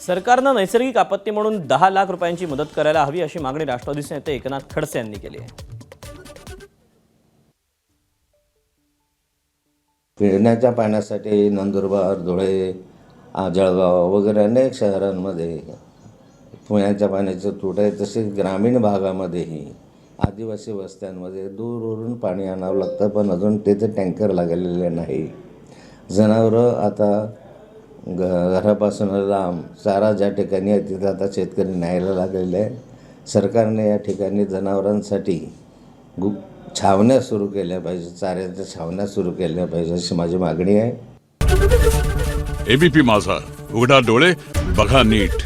सरकारनं नैसर्गिक आपत्ती म्हणून 10 लाख रुपयांची मदत करायला हवी अशी मागणी राष्ट्रवादीचे नेते एकनाथ खडसे यांनी केली आहे. पिण्याच्या पाण्यासाठी नंदुरबार, धुळे, जळगाव वगैरे अनेक शहरांमध्ये पिण्याच्या पाण्याचं तुट आहे. तसेच ग्रामीण भागामध्येही आदिवासी वस्त्यांमध्ये दूरवरून पाणी आणावं लागतं, पण अजून तिथे टँकर लागलेले नाही. जनावरं आता घरापासून लांब चारा ज्या ठिकाणी आहे तिथं आता शेतकरी न्यायला लागलेले आहे. सरकारने या ठिकाणी जनावरांसाठी छावण्या सुरू केल्या पाहिजे, चाऱ्याच्या छावण्या सुरू केल्या पाहिजे अशी माझी मागणी आहे. एबीपी माझा, उघडा डोळे बघा नीट.